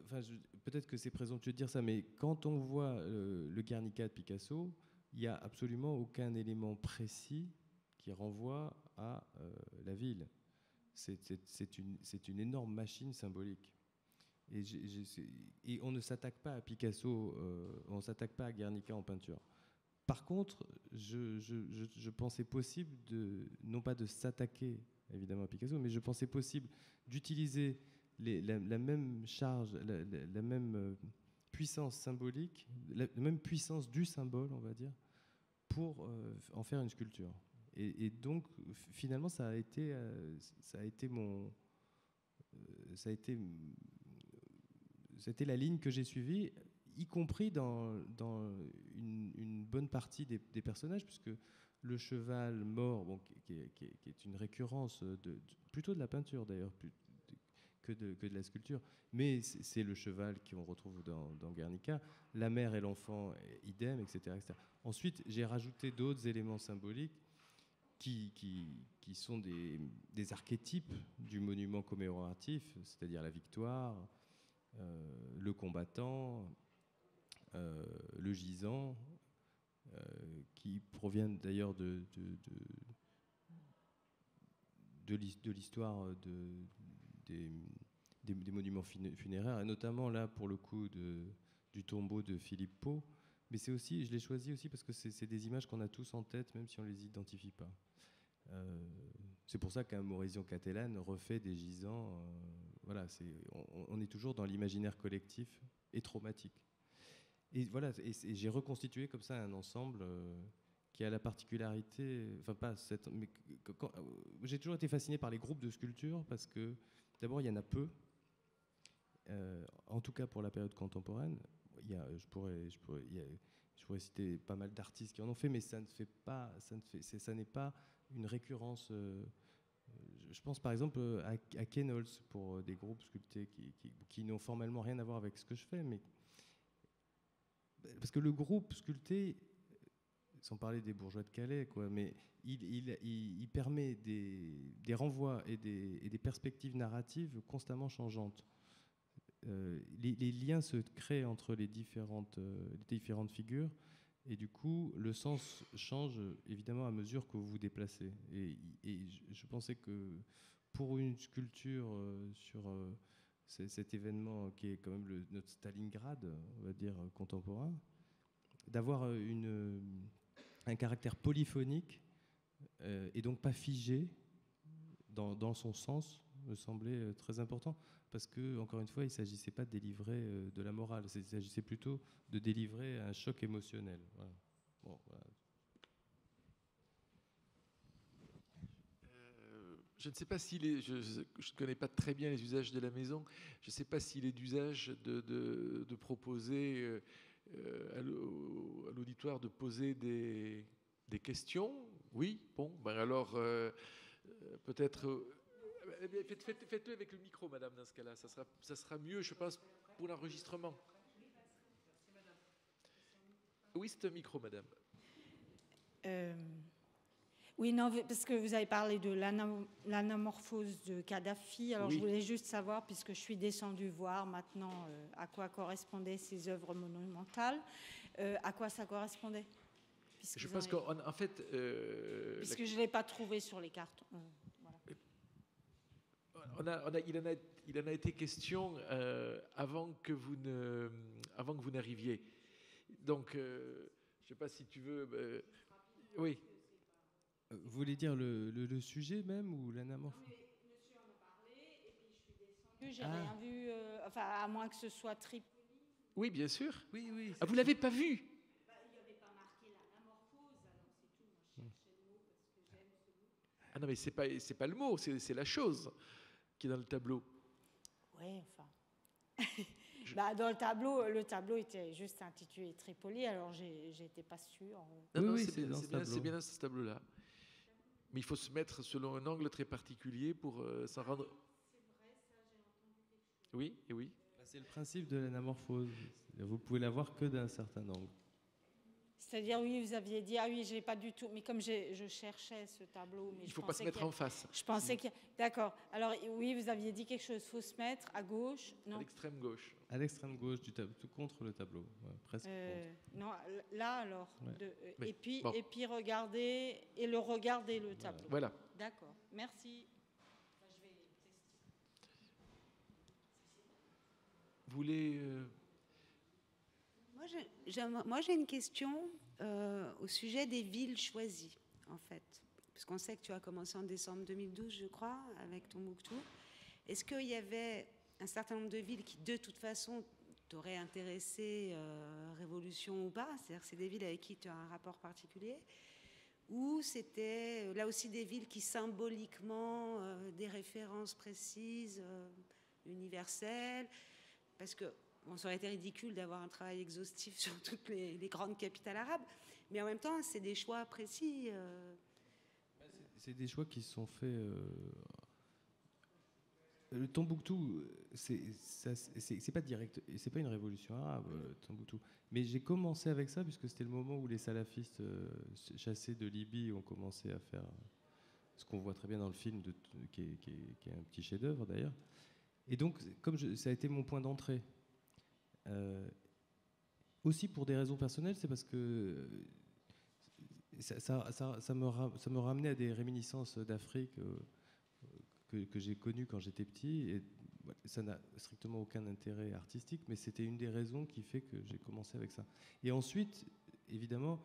Enfin, peut-être que c'est présomptueux de dire ça, mais quand on voit le Guernica de Picasso, il n'y a absolument aucun élément précis qui renvoie à la ville. C'est une énorme machine symbolique. Et on ne s'attaque pas à Picasso, on ne s'attaque pas à Guernica en peinture. Par contre, je pensais possible, non pas de s'attaquer évidemment à Picasso, mais je pensais possible d'utiliser la même charge, la même puissance symbolique, la même puissance du symbole, on va dire, pour en faire une sculpture. Et donc, finalement, c'était la ligne que j'ai suivie, y compris dans une bonne partie des personnages, puisque le cheval mort, bon, qui est une récurrence plutôt de la peinture d'ailleurs, que de la sculpture, mais c'est le cheval qu'on retrouve dans Guernica, la mère et l'enfant, idem, etc., etc. Ensuite, j'ai rajouté d'autres éléments symboliques qui sont des archétypes du monument commémoratif, c'est-à-dire la victoire, le combattant, le gisant, qui proviennent d'ailleurs de l'histoire des monuments funéraires, et notamment là pour le coup du tombeau de Philippe Pau. Mais c'est aussi, je l'ai choisi aussi parce que c'est des images qu'on a tous en tête, même si on ne les identifie pas. C'est pour ça qu'un Maurizio Cattelan refait des gisants. Voilà, on est toujours dans l'imaginaire collectif et traumatique. Et voilà, et j'ai reconstitué comme ça un ensemble qui a la particularité, enfin pas cette, mais j'ai toujours été fasciné par les groupes de sculptures parce que d'abord il y en a peu, en tout cas pour la période contemporaine. Je pourrais citer pas mal d'artistes qui en ont fait, mais ça n'est pas une récurrence. Je pense par exemple à Ken Holz pour des groupes sculptés qui n'ont formellement rien à voir avec ce que je fais, mais parce que le groupe sculpté, sans parler des bourgeois de Calais, quoi, mais il permet des renvois et des perspectives narratives constamment changeantes. Les liens se créent entre les différentes figures, et du coup, le sens change évidemment à mesure que vous vous déplacez. Et je pensais que pour une sculpture sur cet événement qui est quand même notre Stalingrad, on va dire, contemporain, d'avoir un caractère polyphonique et donc pas figé dans son sens, me semblait très important, parce que, encore une fois, il ne s'agissait pas de délivrer de la morale, il s'agissait plutôt de délivrer un choc émotionnel. Voilà. Bon, voilà. Je ne sais pas s'il est, je ne connais pas très bien les usages de la maison, je ne sais pas s'il est d'usage de proposer à l'auditoire de poser des questions. Oui, bon, ben alors peut-être... Faites-le avec le micro, madame, dans ce cas-là, ça sera mieux, je pense, pour l'enregistrement. Oui, c'est un micro, madame. Oui, non, parce que vous avez parlé de l'anamorphose de Kadhafi. Alors, oui. Je voulais juste savoir, puisque je suis descendue voir maintenant à quoi correspondaient ces œuvres monumentales, à quoi ça correspondait. Je pense qu'en fait... puisque je ne l'ai pas trouvé sur les cartons. Voilà. Il en a été question avant que vous n'arriviez. Donc, je ne sais pas si tu veux... oui. Vous voulez dire le sujet même ou l'anamorphose? Monsieur en a parlé, et puis je suis descendue, j'ai rien vu, enfin, à moins que ce soit Tripoli. Oui, bien sûr. Oui. Ah, vous ne l'avez pas vu? Il n'y avait pas marqué l'anamorphose, alors c'est tout. Moi, je cherchais le mot parce que j'aime ce mot. Ah non, mais c'est pas le mot, c'est la chose qui est dans le tableau. Oui, enfin... dans le tableau était juste intitulé Tripoli, alors j'étais pas sûre. Non, c'est bien dans ce tableau-là. Mais il faut se mettre selon un angle très particulier pour s'en rendre... C'est vrai, ça, j'ai entendu quelque chose. Oui, et oui. C'est le principe de l'anamorphose. Vous pouvez la voir que d'un certain angle. C'est-à-dire, oui, vous aviez dit, ah oui, je l'ai pas du tout, mais comme je cherchais ce tableau... Mais il ne faut pas se mettre en face. Je pensais qu'il y a... D'accord. Alors, oui, vous aviez dit quelque chose, il faut se mettre à gauche, non? À l'extrême gauche. À l'extrême gauche du tableau, tout contre le tableau, ouais, presque contre. Non, là alors. Ouais. Et puis regarder le tableau. Voilà. D'accord, merci. Je vais tester. Vous voulez... Moi, j'ai une question au sujet des villes choisies, en fait. Parce qu'on sait que tu as commencé en décembre 2012, je crois, avec Tombouctou. Est-ce qu'il y avait un certain nombre de villes qui, de toute façon, t'auraient intéressé, Révolution ou pas? C'est-à-dire que c'est des villes avec qui tu as un rapport particulier? Ou c'était là aussi des villes qui, symboliquement, des références précises, universelles? Parce que bon, ça aurait été ridicule d'avoir un travail exhaustif sur toutes les grandes capitales arabes, mais en même temps, c'est des choix précis. C'est des choix qui sont faits. Le Tombouctou, c'est pas direct, c'est pas une révolution arabe, Tombouctou. Mais j'ai commencé avec ça puisque c'était le moment où les salafistes chassés de Libye ont commencé à faire ce qu'on voit très bien dans le film, qui est un petit chef-d'œuvre d'ailleurs. Et donc, comme ça a été mon point d'entrée. Aussi pour des raisons personnelles, c'est parce que ça me ramenait à des réminiscences d'Afrique que j'ai connues quand j'étais petit, et ça n'a strictement aucun intérêt artistique, mais c'était une des raisons qui fait que j'ai commencé avec ça. Et ensuite, évidemment,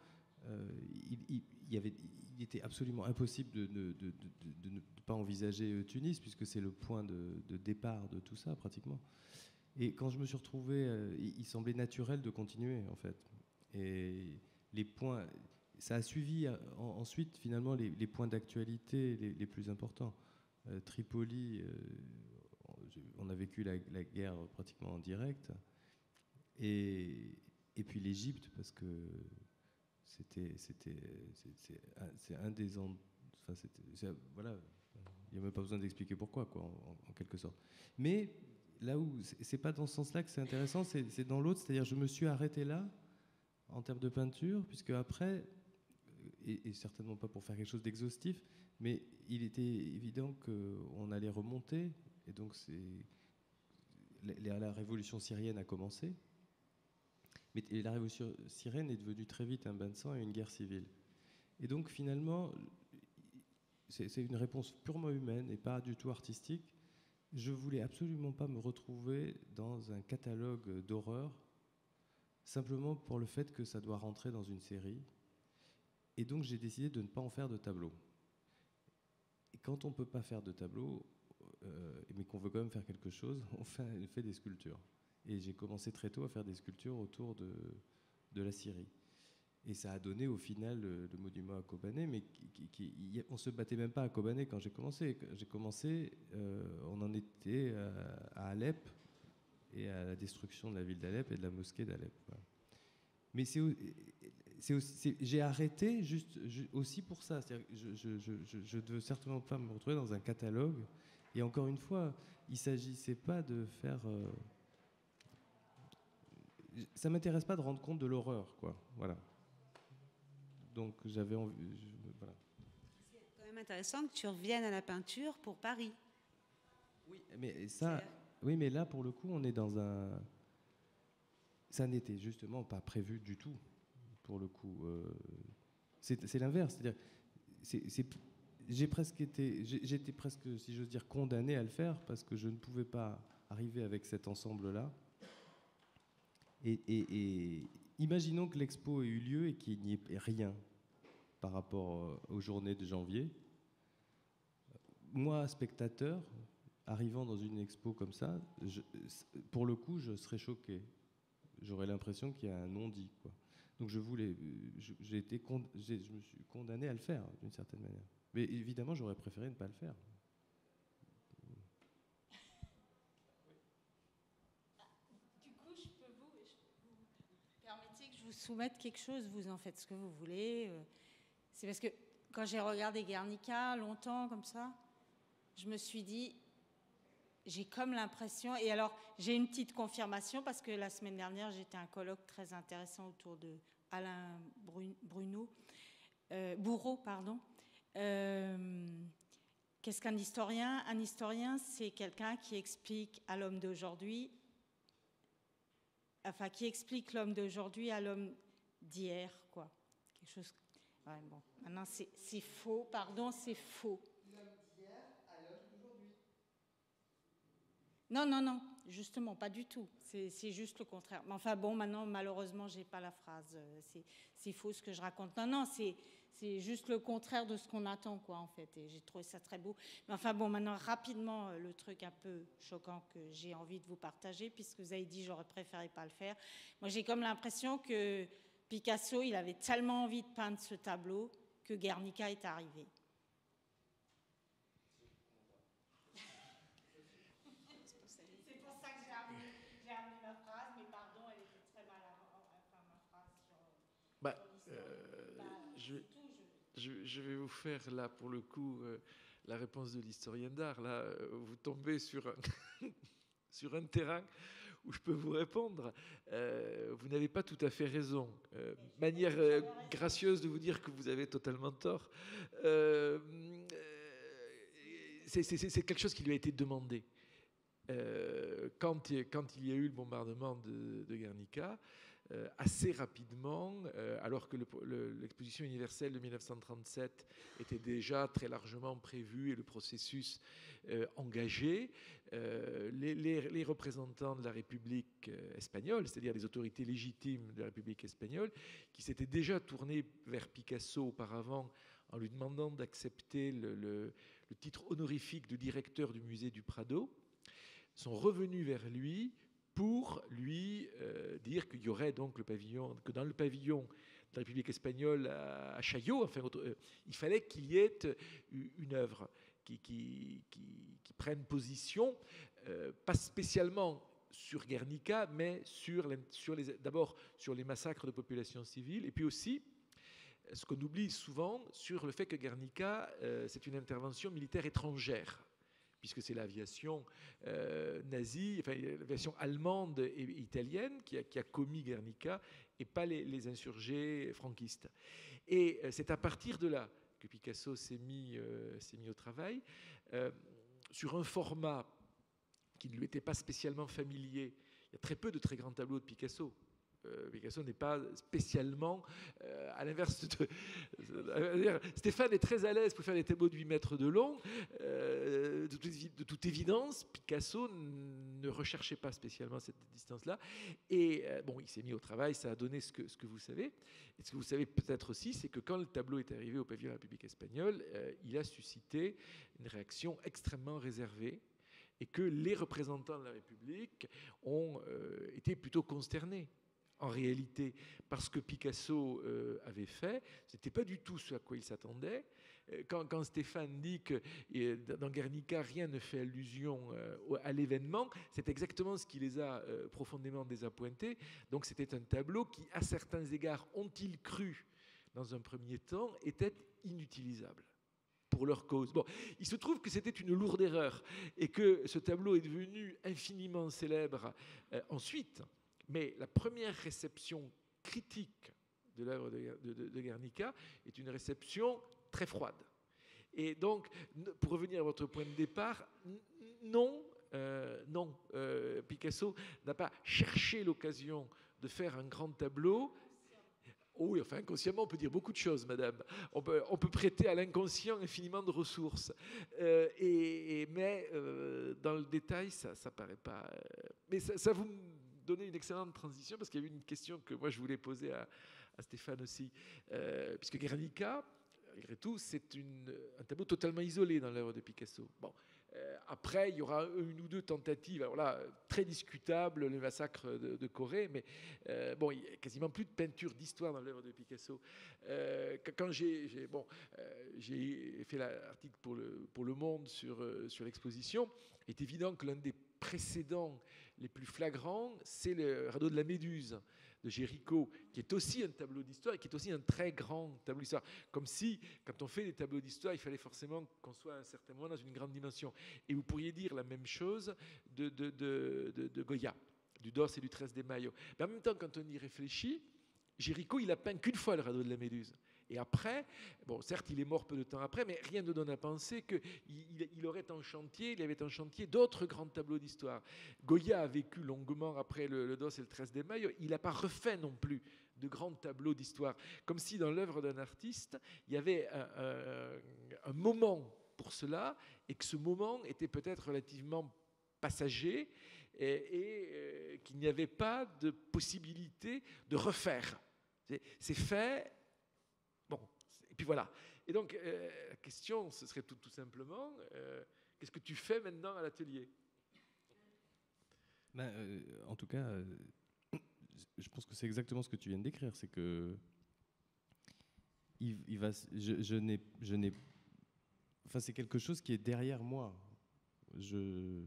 il était absolument impossible de ne pas envisager Tunis, puisque c'est le point de départ de tout ça, pratiquement. Et quand je me suis retrouvé, il semblait naturel de continuer, en fait. Et les points, ça a suivi ensuite, finalement, les points d'actualité les plus importants. Tripoli, on a vécu la guerre pratiquement en direct. Et puis l'Égypte, parce que c'est un des endroits... Enfin, voilà, il n'y a même pas besoin d'expliquer pourquoi, quoi, en quelque sorte. Mais... là où c'est pas dans ce sens-là que c'est intéressant, c'est dans l'autre, c'est-à-dire je me suis arrêté là en termes de peinture, puisque après, et certainement pas pour faire quelque chose d'exhaustif, mais il était évident qu'on allait remonter, et donc la révolution syrienne a commencé, mais la révolution syrienne est devenue très vite un bain de sang et une guerre civile. Et donc finalement, c'est une réponse purement humaine et pas du tout artistique. Je voulais absolument pas me retrouver dans un catalogue d'horreur, simplement pour le fait que ça doit rentrer dans une série. Et donc j'ai décidé de ne pas en faire de tableau. Et quand on ne peut pas faire de tableau, mais qu'on veut quand même faire quelque chose, on fait des sculptures. Et j'ai commencé très tôt à faire des sculptures autour de la Syrie. Et ça a donné au final le monument à Kobané, mais on ne se battait même pas à Kobané quand j'ai commencé. On en était à Alep et à la destruction de la ville d'Alep et de la mosquée d'Alep. Voilà. Mais j'ai arrêté aussi pour ça. Je ne veux certainement pas me retrouver dans un catalogue. Et encore une fois, il ne s'agissait pas de faire... ça ne m'intéresse pas de rendre compte de l'horreur, quoi. Voilà. Donc j'avais envie... voilà. C'est quand même intéressant que tu reviennes à la peinture pour Paris. Oui, mais ça... Oui, mais là, pour le coup, on est dans un... Ça n'était justement pas prévu du tout, pour le coup. C'est l'inverse. C'est-à-dire, j'étais presque, si j'ose dire, condamné à le faire parce que je ne pouvais pas arriver avec cet ensemble-là. Et imaginons que l'expo ait eu lieu et qu'il n'y ait rien par rapport aux journées de janvier. Moi, spectateur, arrivant dans une expo comme ça, pour le coup, je serais choqué. J'aurais l'impression qu'il y a un non-dit, quoi. Donc je me suis condamné à le faire, d'une certaine manière. Mais évidemment, j'aurais préféré ne pas le faire. Du coup, je peux vous permettez que je vous soumette quelque chose, vous en faites ce que vous voulez. C'est parce que quand j'ai regardé Guernica longtemps comme ça, je me suis dit, j'ai comme l'impression, et alors j'ai une petite confirmation parce que la semaine dernière j'étais à un colloque très intéressant autour de Alain Bourreau, pardon. Qu'est-ce qu'un historien? Un historien, c'est quelqu'un qui explique à l'homme d'aujourd'hui, enfin qui explique l'homme d'aujourd'hui à l'homme d'hier, quoi. Quelque chose. Ouais, bon, maintenant c'est faux, pardon, c'est faux. Non, justement, pas du tout. C'est juste le contraire. Mais enfin, bon, maintenant, malheureusement, je n'ai pas la phrase. C'est faux ce que je raconte. Non, c'est juste le contraire de ce qu'on attend, quoi, en fait. Et j'ai trouvé ça très beau. Mais enfin, bon, maintenant, rapidement, le truc un peu choquant que j'ai envie de vous partager, puisque vous avez dit j'aurais préféré pas le faire. Moi, j'ai comme l'impression que Picasso, il avait tellement envie de peindre ce tableau que Guernica est arrivé. Je vais vous faire là pour le coup la réponse de l'historien d'art. Là, vous tombez sur un terrain où je peux vous répondre. Vous n'avez pas tout à fait raison. Manière gracieuse de vous dire que vous avez totalement tort. C'est quelque chose qui lui a été demandé. Quand il y a eu le bombardement de Guernica, assez rapidement, alors que l'exposition universelle de 1937 était déjà très largement prévue et le processus engagé, les représentants de la République espagnole, c'est-à-dire les autorités légitimes de la République espagnole, qui s'étaient déjà tournés vers Picasso auparavant en lui demandant d'accepter le titre honorifique de directeur du musée du Prado, sont revenus vers lui pour lui dire qu'il y aurait donc que dans le pavillon de la République espagnole à Chaillot, enfin, il fallait qu'il y ait une œuvre qui prenne position, pas spécialement sur Guernica, mais d'abord sur les massacres de populations civiles, et puis aussi, ce qu'on oublie souvent, sur le fait que Guernica, c'est une intervention militaire étrangère, puisque c'est l'aviation nazie, enfin l'aviation allemande et italienne qui a commis Guernica et pas les insurgés franquistes. Et c'est à partir de là que Picasso s'est mis au travail sur un format qui ne lui était pas spécialement familier. Il y a très peu de très grands tableaux de Picasso. Picasso n'est pas spécialement, à l'inverse Stéphane est très à l'aise pour faire des tableaux de 8 mètres de long. De toute évidence, Picasso ne recherchait pas spécialement cette distance-là. Et bon, il s'est mis au travail, ça a donné ce que vous savez. Et ce que vous savez peut-être aussi, c'est que quand le tableau est arrivé au pavillon de la République espagnole, il a suscité une réaction extrêmement réservée et que les représentants de la République ont été plutôt consternés. En réalité, parce que Picasso avait fait, ce n'était pas du tout ce à quoi il s'attendait. Quand Stéphane dit que dans Guernica, rien ne fait allusion à l'événement, c'est exactement ce qui les a profondément désappointés. Donc c'était un tableau qui, à certains égards, ont-ils cru, dans un premier temps, était inutilisable pour leur cause. Bon, il se trouve que c'était une lourde erreur et que ce tableau est devenu infiniment célèbre ensuite. Mais la première réception critique de l'œuvre de Guernica est une réception très froide. Et donc, pour revenir à votre point de départ, non, Picasso n'a pas cherché l'occasion de faire un grand tableau. Oh oui, enfin, inconsciemment, on peut dire beaucoup de choses, madame. On peut prêter à l'inconscient infiniment de ressources. Mais dans le détail, ça ne paraît pas... Mais ça vous donner une excellente transition, parce qu'il y avait une question que moi je voulais poser à Stéphane aussi, puisque Guernica, malgré tout, c'est un tableau totalement isolé dans l'œuvre de Picasso. Bon, après, il y aura une ou deux tentatives, alors là, très discutables, le massacre de Corée, mais bon, il n'y a quasiment plus de peinture d'histoire dans l'œuvre de Picasso. Quand j'ai fait l'article pour le Monde sur l'exposition, il est évident que l'un des précédents les plus flagrants, c'est le radeau de la Méduse de Géricault, qui est aussi un tableau d'histoire et qui est aussi un très grand tableau d'histoire. Comme si, quand on fait des tableaux d'histoire, il fallait forcément qu'on soit à un certain moment dans une grande dimension. Et vous pourriez dire la même chose de Goya, du Dos et du 13 de Mayo. Mais en même temps, quand on y réfléchit, Géricault, il a peint qu'une fois le radeau de la Méduse. Et après, bon, certes, il est mort peu de temps après, mais rien ne donne à penser qu'il aurait en chantier, il avait en chantier d'autres grands tableaux d'histoire. Goya a vécu longuement après le Dos et le 13 de Mayo. Il n'a pas refait non plus de grands tableaux d'histoire. Comme si dans l'œuvre d'un artiste, il y avait un moment pour cela, et que ce moment était peut-être relativement passager, et qu'il n'y avait pas de possibilité de refaire. C'est fait... Bon, et puis voilà. Et donc, la question, ce serait tout simplement, qu'est-ce que tu fais maintenant à l'atelier ? En tout cas, je pense que c'est exactement ce que tu viens de décrire. C'est que enfin, c'est quelque chose qui est derrière moi. Je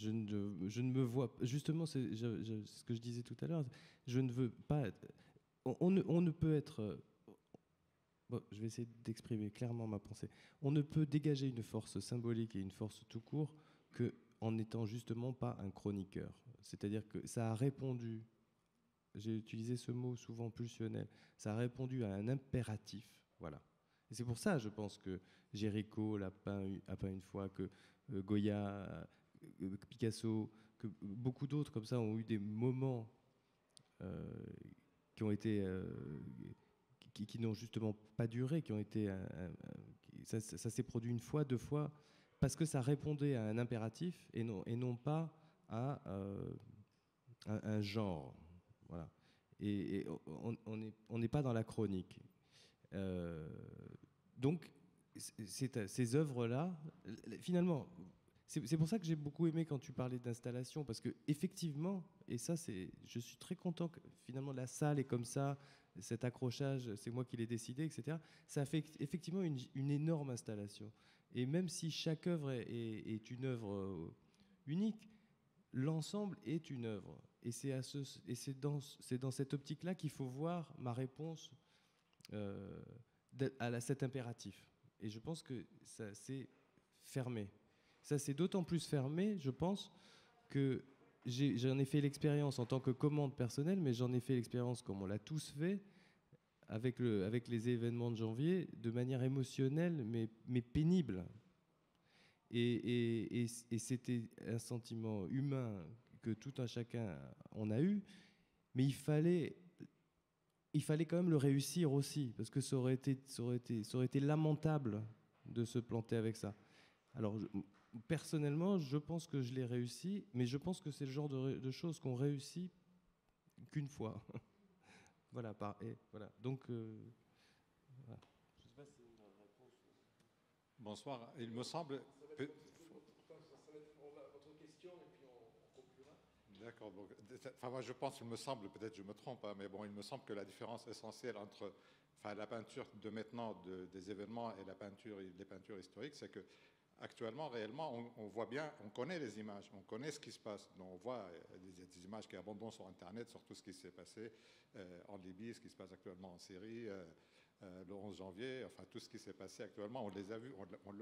ne me vois... Justement, c'est ce que je disais tout à l'heure. Je ne veux pas... On ne peut être... Bon, je vais essayer d'exprimer clairement ma pensée. On ne peut dégager une force symbolique et une force tout court qu'en n'étant justement pas un chroniqueur. C'est-à-dire que ça a répondu, j'ai utilisé ce mot souvent pulsionnel, ça a répondu à un impératif. Voilà. Et c'est pour ça, je pense, que Géricault a peint une fois, que Goya, Picasso, que beaucoup d'autres comme ça ont eu des moments qui ont été... qui n'ont justement pas duré, qui ont été... ça s'est produit une fois, deux fois, parce que ça répondait à un impératif et non pas à un genre. Voilà. Et on n'est pas dans la chronique. Donc, ces œuvres-là, finalement... C'est pour ça que j'ai beaucoup aimé quand tu parlais d'installation, parce que effectivement, et ça, je suis très content que finalement la salle est comme ça, cet accrochage, c'est moi qui l'ai décidé, etc. Ça fait effectivement une énorme installation. Et même si chaque œuvre est une œuvre unique, l'ensemble est une œuvre. Et c'est dans cette optique-là qu'il faut voir ma réponse à cet impératif. Et je pense que ça s'est fermé. Ça s'est d'autant plus fermé, je pense, que j'en ai fait l'expérience en tant que commande personnelle, mais j'en ai fait l'expérience, comme on l'a tous fait, avec les événements de janvier, de manière émotionnelle, mais pénible. Et c'était un sentiment humain que tout un chacun on a eu, Mais il fallait quand même le réussir aussi, parce que ça aurait été lamentable de se planter avec ça. Alors, personnellement, je pense que je l'ai réussi, mais je pense que c'est le genre de choses qu'on réussit qu'une fois. Voilà. Donc, voilà. Je sais pas si c'est une réponse. Bonsoir. Il me semble. D'accord. Enfin, moi, je pense, il me semble, peut-être je me trompe, hein, mais bon, il me semble que la différence essentielle entre la peinture de maintenant des événements et les peintures historiques, c'est que actuellement, réellement, on voit bien, on connaît les images, on connaît ce qui se passe. Donc, on voit des images qui abondent sur Internet, sur tout ce qui s'est passé en Libye, ce qui se passe actuellement en Syrie, le 11 janvier, enfin tout ce qui s'est passé actuellement, on les a vus, on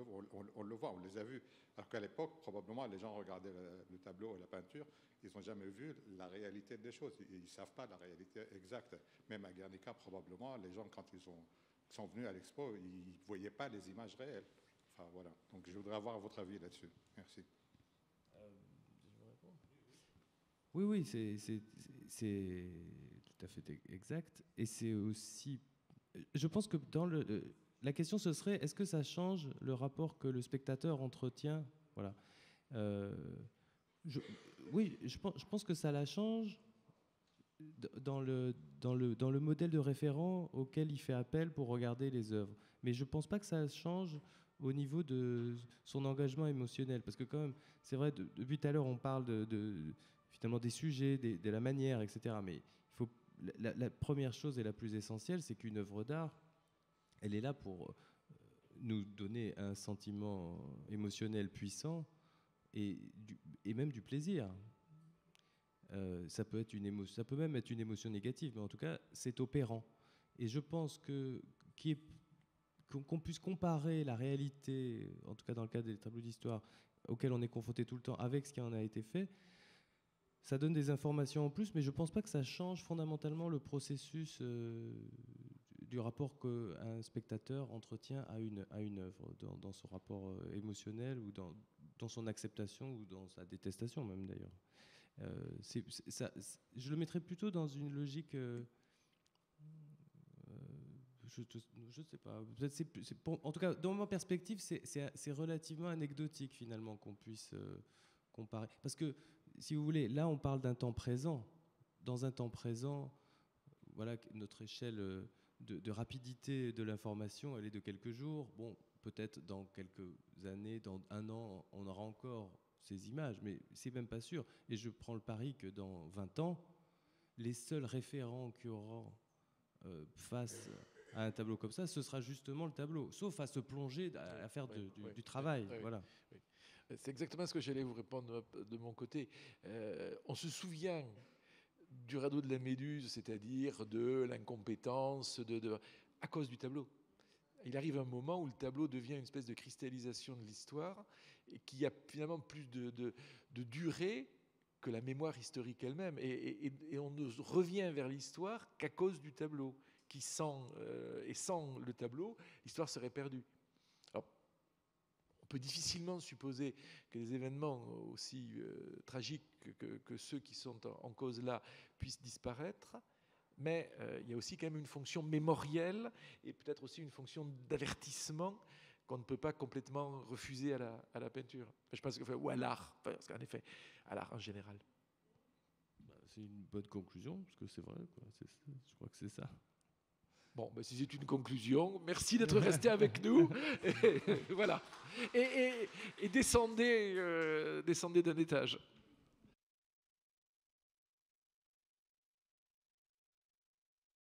le voit, on les a vus. Alors qu'à l'époque, probablement, les gens regardaient le tableau et la peinture, ils n'ont jamais vu la réalité des choses, ils ne savent pas la réalité exacte. Même à Guernica, probablement, les gens, quand ils sont venus à l'expo, ils ne voyaient pas les images réelles. Enfin, voilà. Donc je voudrais avoir votre avis là-dessus. Merci. Oui, c'est tout à fait exact. Et c'est aussi... Je pense que la question, ce serait, est-ce que ça change le rapport que le spectateur entretient? Voilà. Oui, je pense que ça la change dans le modèle de référent auquel il fait appel pour regarder les œuvres. Mais je ne pense pas que ça change au niveau de son engagement émotionnel. Parce que quand même, c'est vrai, depuis tout à l'heure, on parle finalement des sujets, de la manière, etc. Mais il faut, la première chose et la plus essentielle, c'est qu'une œuvre d'art, elle est là pour nous donner un sentiment émotionnel puissant et même du plaisir. Ça peut même être une émotion négative, mais en tout cas, c'est opérant. Et je pense qu'on puisse comparer la réalité, en tout cas dans le cas des tableaux d'histoire auxquels on est confronté tout le temps, avec ce qui en a été fait, ça donne des informations en plus, mais je ne pense pas que ça change fondamentalement le processus du rapport qu'un spectateur entretient à une œuvre, dans son rapport émotionnel ou dans son acceptation ou dans sa détestation même d'ailleurs. Je le mettrais plutôt dans une logique... je ne sais pas. En tout cas, dans ma perspective, c'est relativement anecdotique finalement qu'on puisse comparer. Parce que, si vous voulez, là on parle d'un temps présent. Dans un temps présent, voilà, notre échelle de rapidité de l'information, elle est de quelques jours. Bon, peut-être dans quelques années, dans un an, on aura encore ces images, mais c'est même pas sûr. Et je prends le pari que dans 20 ans, les seuls référents qu'il y aura face à un tableau comme ça, ce sera justement le tableau, sauf à se plonger, à faire du travail. Voilà. C'est exactement ce que j'allais vous répondre de mon côté. On se souvient du radeau de la Méduse, c'est-à-dire de l'incompétence, à cause du tableau. Il arrive un moment où le tableau devient une espèce de cristallisation de l'histoire et qui a finalement plus de durée que la mémoire historique elle-même. Et on ne revient vers l'histoire qu'à cause du tableau, sans le tableau, l'histoire serait perdue. Alors, on peut difficilement supposer que des événements aussi tragiques que ceux qui sont en cause là puissent disparaître, mais il y a aussi quand même une fonction mémorielle et peut-être aussi une fonction d'avertissement qu'on ne peut pas complètement refuser à la peinture. Je pense ou à l'art, parce qu'en effet, à l'art en général. C'est une bonne conclusion, parce que c'est vrai, quoi. Je crois que c'est ça. Bon, si c'est une conclusion, merci d'être resté avec nous. Voilà. Et descendez d'un étage.